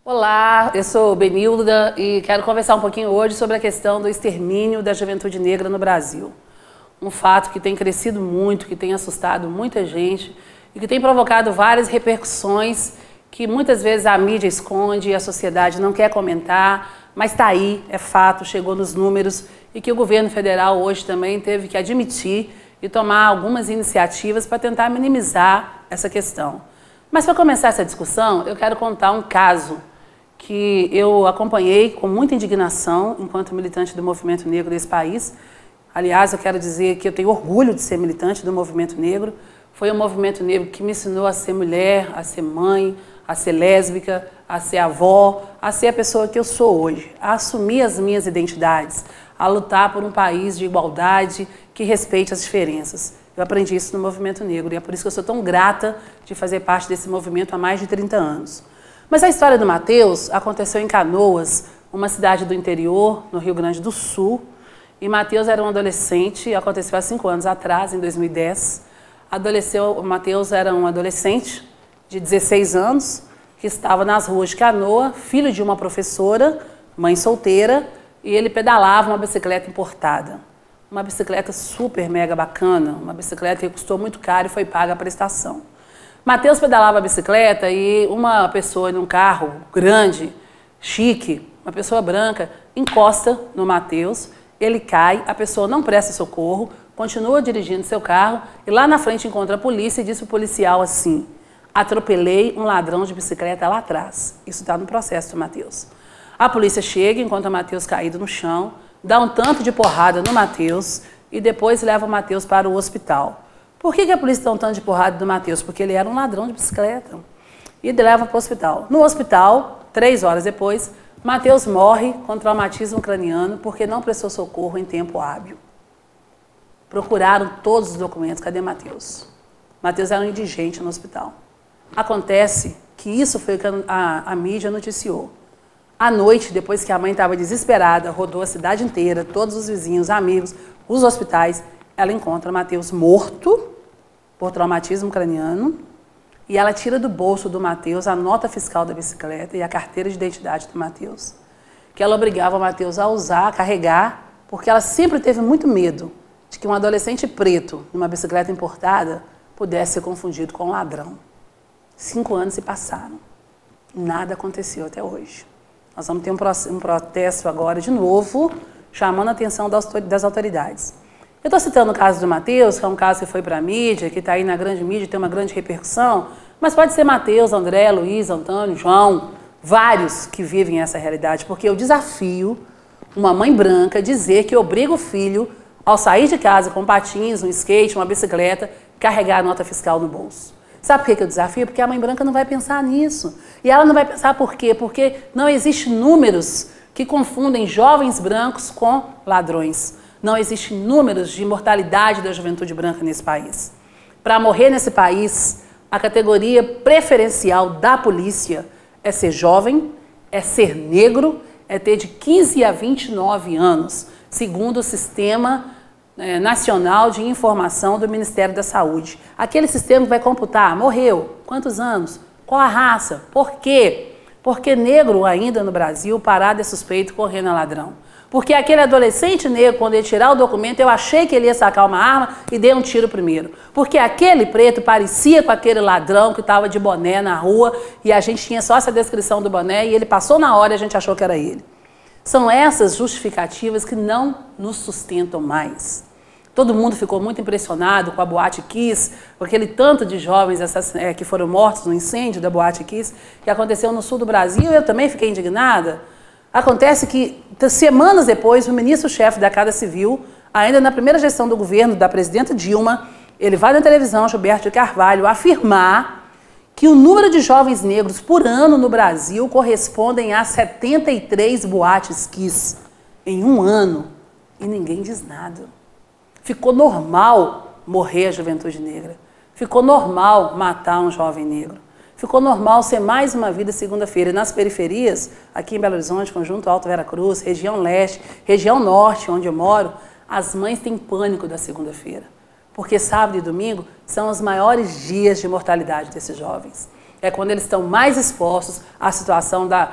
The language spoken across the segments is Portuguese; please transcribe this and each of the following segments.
Olá, eu sou Benilda e quero conversar um pouquinho hoje sobre a questão do extermínio da juventude negra no Brasil. Um fato que tem crescido muito, que tem assustado muita gente e que tem provocado várias repercussões que muitas vezes a mídia esconde e a sociedade não quer comentar, mas está aí, é fato, chegou nos números e que o governo federal hoje também teve que admitir e tomar algumas iniciativas para tentar minimizar essa questão. Mas para começar essa discussão, eu quero contar um caso que eu acompanhei com muita indignação enquanto militante do movimento negro desse país. Aliás, eu quero dizer que eu tenho orgulho de ser militante do movimento negro. Foi o movimento negro que me ensinou a ser mulher, a ser mãe, a ser lésbica, a ser avó, a ser a pessoa que eu sou hoje, a assumir as minhas identidades, a lutar por um país de igualdade que respeite as diferenças. Eu aprendi isso no movimento negro e é por isso que eu sou tão grata de fazer parte desse movimento há mais de 30 anos. Mas a história do Matheus aconteceu em Canoas, uma cidade do interior, no Rio Grande do Sul. E Matheus era um adolescente, aconteceu há 5 anos atrás, em 2010. O Matheus era um adolescente de 16 anos, que estava nas ruas de Canoa, filho de uma professora, mãe solteira, e ele pedalava uma bicicleta importada. Uma bicicleta super mega bacana, uma bicicleta que custou muito caro e foi paga a prestação. Matheus pedalava a bicicleta e uma pessoa num carro grande, chique, uma pessoa branca, encosta no Matheus, ele cai, a pessoa não presta socorro, continua dirigindo seu carro e lá na frente encontra a polícia e diz para o policial assim: atropelei um ladrão de bicicleta lá atrás. Isso está no processo do Matheus. A polícia chega, encontra o Matheus caído no chão, dá um tanto de porrada no Matheus e depois leva o Matheus para o hospital. Por que a polícia dá um tanto de porrada do Matheus? Porque ele era um ladrão de bicicleta. E leva para o hospital. No hospital, 3 horas depois, Matheus morre com traumatismo craniano porque não prestou socorro em tempo hábil. Procuraram todos os documentos. Cadê Matheus? Matheus era um indigente no hospital. Acontece que isso foi o que a mídia noticiou. À noite, depois que a mãe estava desesperada, rodou a cidade inteira, todos os vizinhos, amigos, os hospitais, ela encontra Matheus morto por traumatismo craniano e ela tira do bolso do Matheus a nota fiscal da bicicleta e a carteira de identidade do Matheus, que ela obrigava o Matheus a usar, a carregar, porque ela sempre teve muito medo de que um adolescente preto numa bicicleta importada pudesse ser confundido com um ladrão. 5 anos se passaram. Nada aconteceu até hoje. Nós vamos ter um protesto agora de novo, chamando a atenção das autoridades. Eu estou citando o caso do Matheus, que é um caso que foi para a mídia, que está aí na grande mídia, tem uma grande repercussão, mas pode ser Matheus, André, Luiz, Antônio, João, vários que vivem essa realidade, porque eu desafio uma mãe branca a dizer que obriga o filho, ao sair de casa com patins, um skate, uma bicicleta, carregar a nota fiscal no bolso. Sabe por que eu desafio? Porque a mãe branca não vai pensar nisso. E ela não vai pensar por quê? Porque não existem números que confundem jovens brancos com ladrões. Não existem números de mortalidade da juventude branca nesse país. Para morrer nesse país, a categoria preferencial da polícia é ser jovem, é ser negro, é ter de 15 a 29 anos, segundo o Sistema Nacional de Informação do Ministério da Saúde. Aquele sistema que vai computar, morreu, quantos anos, qual a raça, por quê? Porque negro ainda no Brasil, parado é suspeito, correndo é ladrão. Porque aquele adolescente negro, quando ele tirar o documento, eu achei que ele ia sacar uma arma e dei um tiro primeiro. Porque aquele preto parecia com aquele ladrão que estava de boné na rua e a gente tinha só essa descrição do boné e ele passou na hora e a gente achou que era ele. São essas justificativas que não nos sustentam mais. Todo mundo ficou muito impressionado com a Boate Kiss, com aquele tanto de jovens que foram mortos no incêndio da Boate Kiss, que aconteceu no sul do Brasil, eu também fiquei indignada. Acontece que, semanas depois, o ministro-chefe da Casa Civil, ainda na primeira gestão do governo da presidenta Dilma, ele vai na televisão, Gilberto de Carvalho, afirmar que o número de jovens negros por ano no Brasil correspondem a 73 boates Kiss em um ano. E ninguém diz nada. Ficou normal morrer a juventude negra. Ficou normal matar um jovem negro. Ficou normal ser mais uma vida segunda-feira. E nas periferias, aqui em Belo Horizonte, Conjunto Alto Vera Cruz, região leste, região norte, onde eu moro, as mães têm pânico da segunda-feira. Porque sábado e domingo são os maiores dias de mortalidade desses jovens. é quando eles estão mais expostos à situação da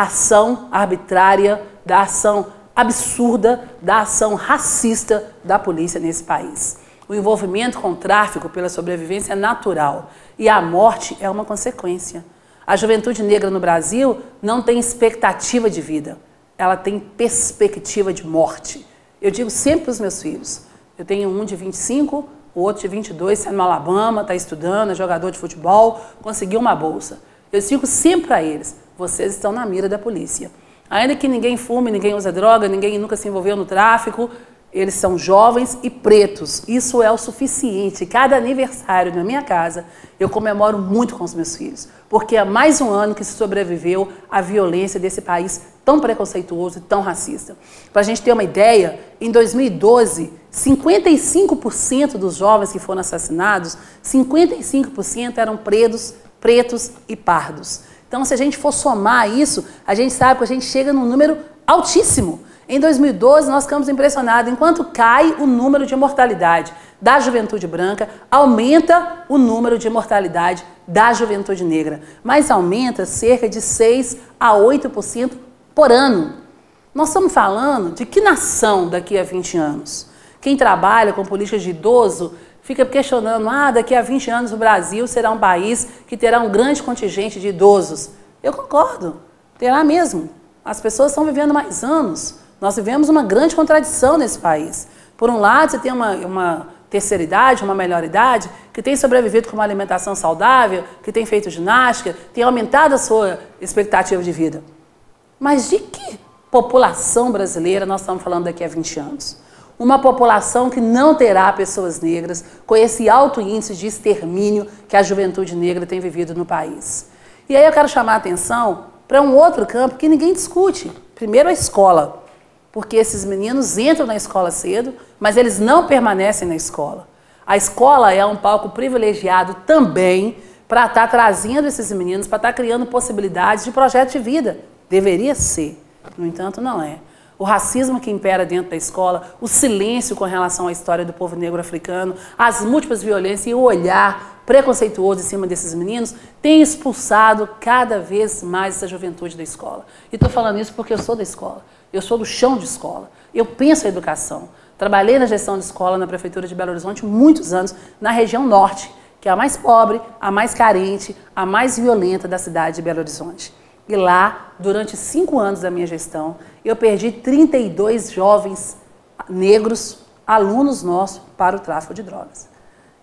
ação arbitrária, da ação absurda, da ação racista da polícia nesse país. O envolvimento com o tráfico pela sobrevivência é natural e a morte é uma consequência. A juventude negra no Brasil não tem expectativa de vida, ela tem perspectiva de morte. Eu digo sempre para os meus filhos, eu tenho um de 25, o outro de 22, está no Alabama, está estudando, é jogador de futebol, conseguiu uma bolsa. Eu digo sempre para eles, vocês estão na mira da polícia. Ainda que ninguém fume, ninguém usa droga, ninguém nunca se envolveu no tráfico, eles são jovens e pretos. Isso é o suficiente. Cada aniversário na minha casa, eu comemoro muito com os meus filhos, porque é mais um ano que se sobreviveu à violência desse país tão preconceituoso e tão racista. Para a gente ter uma ideia, em 2012, 55% dos jovens que foram assassinados, 55% eram pretos e pardos. Então, se a gente for somar isso, a gente sabe que a gente chega num número altíssimo. Em 2012, nós ficamos impressionados. Enquanto cai o número de mortalidade da juventude branca, aumenta o número de mortalidade da juventude negra. Mas aumenta cerca de 6 a 8% por ano. Nós estamos falando de que nação daqui a 20 anos? Quem trabalha com políticas de idoso fica questionando, daqui a 20 anos o Brasil será um país que terá um grande contingente de idosos. Eu concordo, terá mesmo. As pessoas estão vivendo mais anos. Nós vivemos uma grande contradição nesse país. Por um lado, você tem uma terceira idade, uma melhor idade, que tem sobrevivido com uma alimentação saudável, que tem feito ginástica, tem aumentado a sua expectativa de vida. Mas de que população brasileira nós estamos falando daqui a 20 anos? Uma população que não terá pessoas negras com esse alto índice de extermínio que a juventude negra tem vivido no país. E aí eu quero chamar a atenção para um outro campo que ninguém discute. Primeiro, a escola. Porque esses meninos entram na escola cedo, mas eles não permanecem na escola. A escola é um palco privilegiado também para estar trazendo esses meninos, para estar criando possibilidades de projeto de vida. Deveria ser, no entanto, não é. O racismo que impera dentro da escola, o silêncio com relação à história do povo negro africano, as múltiplas violências e o olhar preconceituoso em cima desses meninos tem expulsado cada vez mais essa juventude da escola. E estou falando isso porque eu sou da escola. Eu sou do chão de escola, eu penso a educação. Trabalhei na gestão de escola na Prefeitura de Belo Horizonte muitos anos, na região norte, que é a mais pobre, a mais carente, a mais violenta da cidade de Belo Horizonte. E lá, durante 5 anos da minha gestão, eu perdi 32 jovens negros, alunos nossos, para o tráfico de drogas.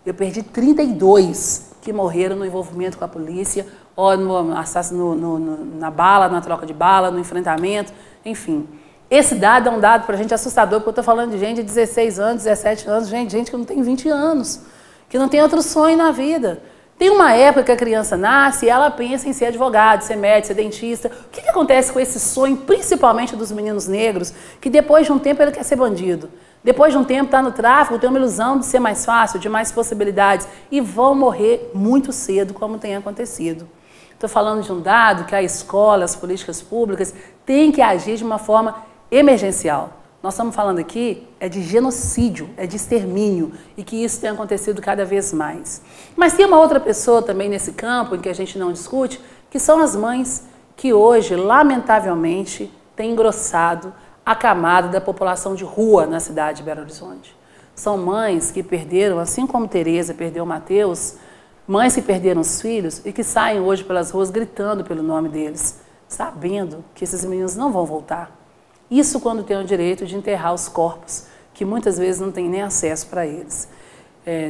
Eu perdi 32 que morreram no envolvimento com a polícia, ou na bala, na troca de bala, no enfrentamento, enfim. Esse dado é um dado para a gente assustador, porque eu estou falando de gente de 16 anos, 17 anos, gente que não tem 20 anos, que não tem outro sonho na vida. Tem uma época que a criança nasce e ela pensa em ser advogado, ser médico, ser dentista. O que acontece com esse sonho, principalmente dos meninos negros, que depois de um tempo ele quer ser bandido? Depois de um tempo está no tráfico, tem uma ilusão de ser mais fácil, de mais possibilidades, e vão morrer muito cedo, como tem acontecido. Estou falando de um dado que a escola, as políticas públicas têm que agir de uma forma emergencial. Nós estamos falando aqui de genocídio, de extermínio, e que isso tem acontecido cada vez mais. Mas tem uma outra pessoa também nesse campo, em que a gente não discute, que são as mães que hoje, lamentavelmente, têm engrossado a camada da população de rua na cidade de Belo Horizonte. São mães que perderam, assim como Tereza perdeu o Mateus, mães que perderam os filhos e que saem hoje pelas ruas gritando pelo nome deles, sabendo que esses meninos não vão voltar. Isso quando tem o direito de enterrar os corpos, que muitas vezes não tem nem acesso para eles.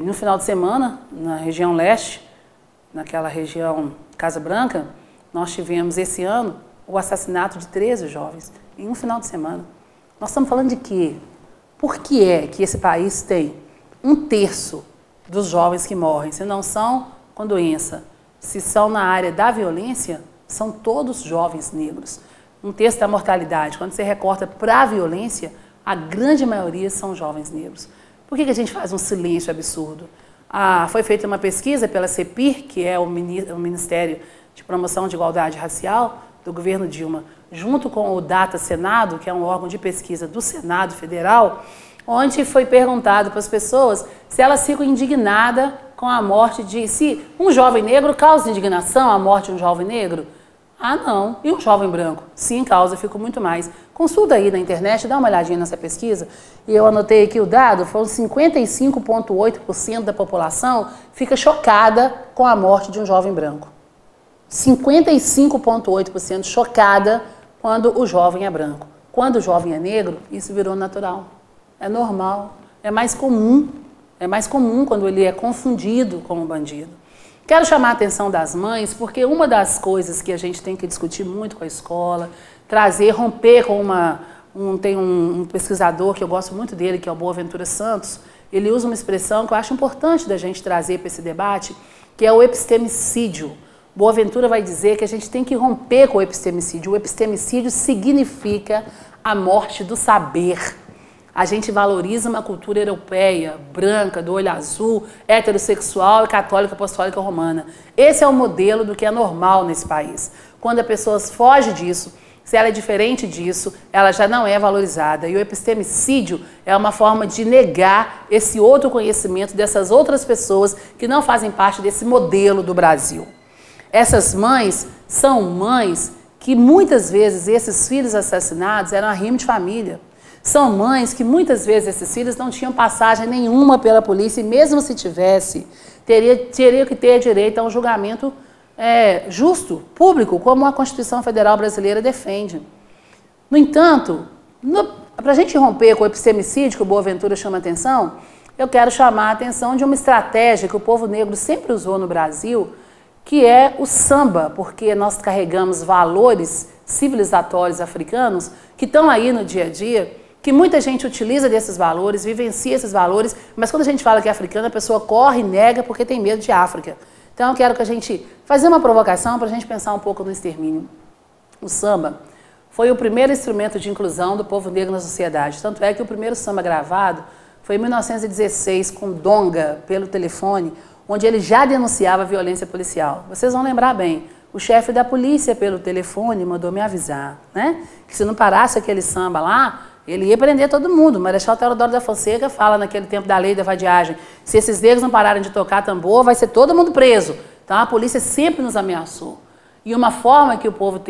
No final de semana, na região leste, naquela região Casa Branca, nós tivemos esse ano o assassinato de 13 jovens, em um final de semana. Nós estamos falando de quê? Por que é que esse país tem 1/3 dos jovens que morrem, se não são com doença, se são na área da violência, são todos jovens negros. 1/3 da mortalidade, quando você recorta para a violência, a grande maioria são jovens negros. Por que a gente faz um silêncio absurdo? Foi feita uma pesquisa pela CEPIR, que é o Ministério de Promoção de Igualdade Racial do governo Dilma, junto com o Data Senado, que é um órgão de pesquisa do Senado Federal, onde foi perguntado para as pessoas se elas ficam indignadas com a morte de... Se um jovem negro causa indignação a morte de um jovem negro? Ah, não. E um jovem branco? Sim, causa, fico muito mais. Consulta aí na internet, dá uma olhadinha nessa pesquisa. E eu anotei aqui o dado, foram 55,8% da população fica chocada com a morte de um jovem branco. 55,8% chocada quando o jovem é branco. Quando o jovem é negro, isso virou natural. É normal, é mais comum quando ele é confundido como bandido. Quero chamar a atenção das mães, porque uma das coisas que a gente tem que discutir muito com a escola, trazer, romper com tem um pesquisador que eu gosto muito dele, que é o Boaventura Santos, ele usa uma expressão que eu acho importante da gente trazer para esse debate, que é o epistemicídio. Boaventura vai dizer que a gente tem que romper com o epistemicídio. O epistemicídio significa a morte do saber. A gente valoriza uma cultura europeia, branca, do olho azul, heterossexual e católica apostólica romana. Esse é o modelo do que é normal nesse país. Quando a pessoa foge disso, se ela é diferente disso, ela já não é valorizada. E o epistemicídio é uma forma de negar esse outro conhecimento dessas outras pessoas que não fazem parte desse modelo do Brasil. Essas mães são mães que muitas vezes esses filhos assassinados eram arrimo de família. São mães que muitas vezes esses filhos não tinham passagem nenhuma pela polícia e mesmo se tivesse, teria que ter direito a um julgamento justo, público, como a Constituição Federal Brasileira defende. No entanto, para a gente romper com o epistemicídio que o Boaventura chama a atenção, eu quero chamar a atenção de uma estratégia que o povo negro sempre usou no Brasil, que é o samba, porque nós carregamos valores civilizatórios africanos que estão aí no dia a dia, que muita gente utiliza desses valores, vivencia esses valores, mas quando a gente fala que é africano, a pessoa corre e nega porque tem medo de África. Então eu quero que a gente fazer uma provocação para a gente pensar um pouco no extermínio. O samba foi o primeiro instrumento de inclusão do povo negro na sociedade. Tanto é que o primeiro samba gravado foi em 1916 com Donga pelo telefone, onde ele já denunciava a violência policial. Vocês vão lembrar bem, o chefe da polícia pelo telefone mandou me avisar, né? Que se não parasse aquele samba lá, ele ia prender todo mundo. O Marechal Teodoro da Fonseca fala naquele tempo da lei da vadiagem, se esses negros não pararem de tocar tambor, vai ser todo mundo preso. Então a polícia sempre nos ameaçou. E uma forma que o povo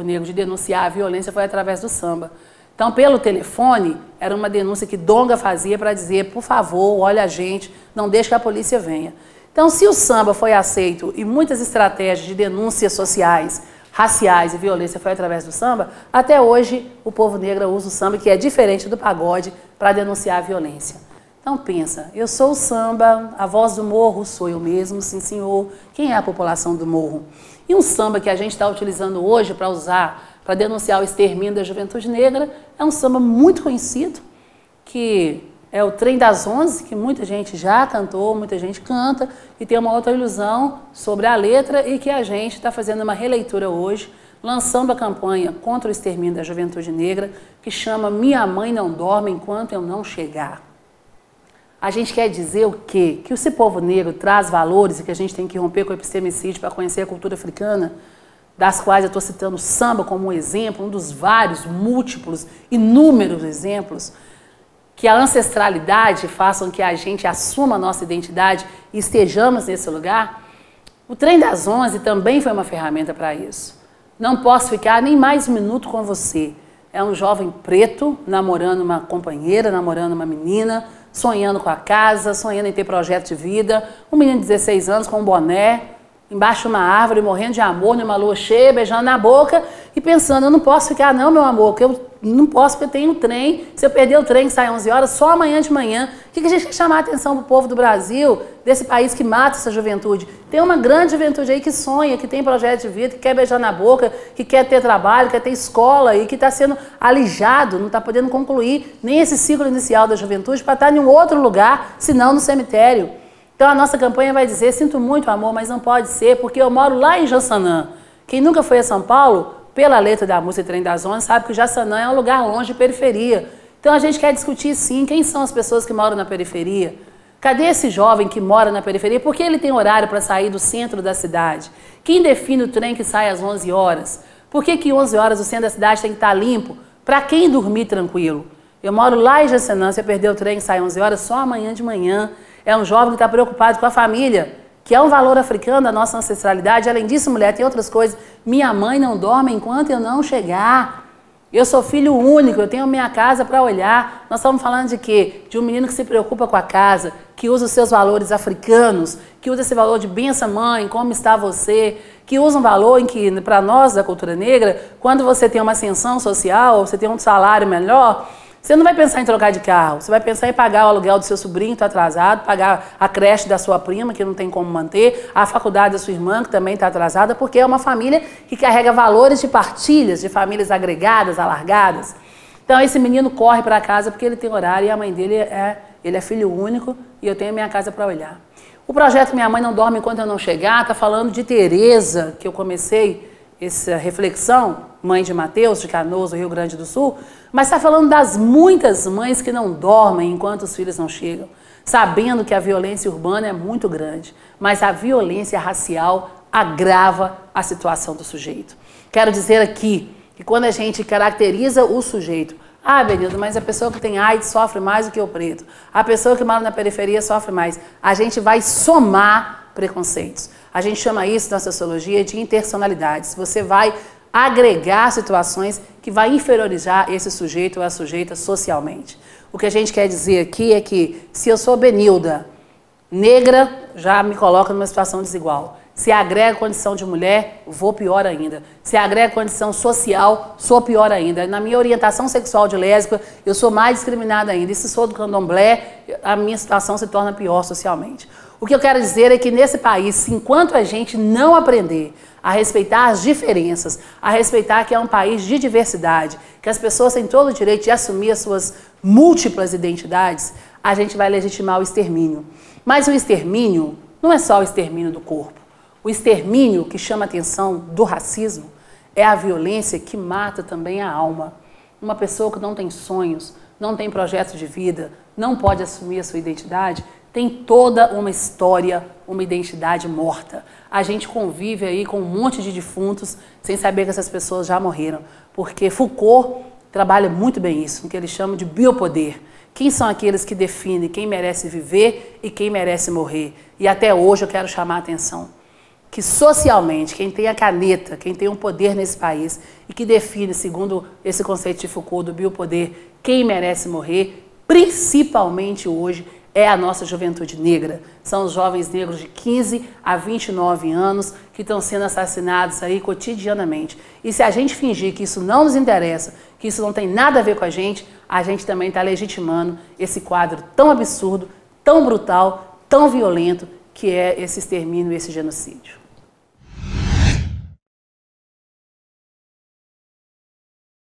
negro, de denunciar a violência foi através do samba. Então, pelo telefone, era uma denúncia que Donga fazia para dizer, por favor, olha a gente, não deixe que a polícia venha. Então, se o samba foi aceito e muitas estratégias de denúncias sociais, raciais e violência foi através do samba, até hoje o povo negro usa o samba, que é diferente do pagode, para denunciar a violência. Então pensa, eu sou o samba, a voz do morro sou eu mesmo, sim senhor, quem é a população do morro? E um samba que a gente está utilizando hoje para usar, para denunciar o extermínio da juventude negra, é um samba muito conhecido, que é o Trem das 11, que muita gente já cantou, muita gente canta, e tem uma outra ilusão sobre a letra e que a gente está fazendo uma releitura hoje, lançando a campanha contra o extermínio da juventude negra, que chama Minha Mãe Não Dorme Enquanto Eu Não Chegar. A gente quer dizer o quê? Que esse povo negro traz valores e que a gente tem que romper com o epistemicídio para conhecer a cultura africana, das quais eu estou citando o samba como um exemplo, um dos vários, múltiplos, inúmeros exemplos, que a ancestralidade faça com que a gente assuma a nossa identidade e estejamos nesse lugar. O Trem das 11 também foi uma ferramenta para isso. Não posso ficar nem mais um minuto com você. É um jovem preto namorando uma companheira, namorando uma menina, sonhando com a casa, sonhando em ter projeto de vida. Um menino de 16 anos com um boné, embaixo de uma árvore, morrendo de amor, numa lua cheia, beijando na boca e pensando, eu não posso ficar não, meu amor, porque eu não posso porque eu tenho um trem, se eu perder o trem que sai às 11 horas, só amanhã de manhã. O que a gente quer chamar a atenção do povo do Brasil, desse país que mata essa juventude? Tem uma grande juventude aí que sonha, que tem projeto de vida, que quer beijar na boca, que quer ter trabalho, quer ter escola e que está sendo alijado, não está podendo concluir nem esse ciclo inicial da juventude para estar em um outro lugar, senão no cemitério. Então a nossa campanha vai dizer, sinto muito amor, mas não pode ser, porque eu moro lá em Jaçanã. Quem nunca foi a São Paulo, pela letra da música Trem das 11, sabe que o Jaçanã é um lugar longe de periferia. Então a gente quer discutir sim, quem são as pessoas que moram na periferia? Cadê esse jovem que mora na periferia? Por que ele tem horário para sair do centro da cidade? Quem define o trem que sai às 11 horas? Por que 11 horas o centro da cidade tem que estar limpo? Para quem dormir tranquilo? Eu moro lá em Jacenã, você perdeu o trem, sai 11 horas, só amanhã de manhã. É um jovem que está preocupado com a família, que é um valor africano da nossa ancestralidade. Além disso, mulher, tem outras coisas. Minha mãe não dorme enquanto eu não chegar. Eu sou filho único, eu tenho minha casa para olhar. Nós estamos falando de quê? De um menino que se preocupa com a casa, que usa os seus valores africanos, que usa esse valor de benção mãe, como está você, que usa um valor em que, para nós da cultura negra, quando você tem uma ascensão social, você tem um salário melhor, você não vai pensar em trocar de carro, você vai pensar em pagar o aluguel do seu sobrinho que está atrasado, pagar a creche da sua prima, que não tem como manter, a faculdade da sua irmã, que também está atrasada, porque é uma família que carrega valores de partilhas, de famílias agregadas, alargadas. Então esse menino corre para casa porque ele tem horário e a mãe dele ele é filho único e eu tenho minha casa para olhar. O projeto Minha Mãe Não Dorme Enquanto Eu Não Chegar está falando de Tereza, que eu comecei essa reflexão, mãe de Mateus, de Canoas, do Rio Grande do Sul, mas está falando das muitas mães que não dormem enquanto os filhos não chegam, sabendo que a violência urbana é muito grande, mas a violência racial agrava a situação do sujeito. Quero dizer aqui que quando a gente caracteriza o sujeito, Benildo, mas a pessoa que tem AIDS sofre mais do que o preto, a pessoa que mora na periferia sofre mais, a gente vai somar preconceitos. A gente chama isso na sociologia de interseccionalidades. Você vai agregar situações que vai inferiorizar esse sujeito ou a sujeita socialmente. O que a gente quer dizer aqui é que se eu sou Benilda, negra, já me coloca numa situação desigual. Se agrega condição de mulher, vou pior ainda. Se agrega condição social, sou pior ainda. Na minha orientação sexual de lésbica, eu sou mais discriminada ainda. E se sou do candomblé, a minha situação se torna pior socialmente. O que eu quero dizer é que nesse país, enquanto a gente não aprender a respeitar as diferenças, a respeitar que é um país de diversidade, que as pessoas têm todo o direito de assumir as suas múltiplas identidades, a gente vai legitimar o extermínio. Mas o extermínio não é só o extermínio do corpo. O extermínio que chama a atenção do racismo é a violência que mata também a alma. Uma pessoa que não tem sonhos, não tem projeto de vida, não pode assumir a sua identidade, tem toda uma história, uma identidade morta. A gente convive aí com um monte de defuntos sem saber que essas pessoas já morreram. Porque Foucault trabalha muito bem isso, no que ele chama de biopoder. Quem são aqueles que definem quem merece viver e quem merece morrer? E até hoje eu quero chamar a atenção que socialmente, quem tem a caneta, quem tem um poder nesse país e que define, segundo esse conceito de Foucault, do biopoder, quem merece morrer, principalmente hoje, é a nossa juventude negra. São os jovens negros de 15 a 29 anos que estão sendo assassinados aí cotidianamente. E se a gente fingir que isso não nos interessa, que isso não tem nada a ver com a gente também está legitimando esse quadro tão absurdo, tão brutal, tão violento, que é esse extermínio e esse genocídio.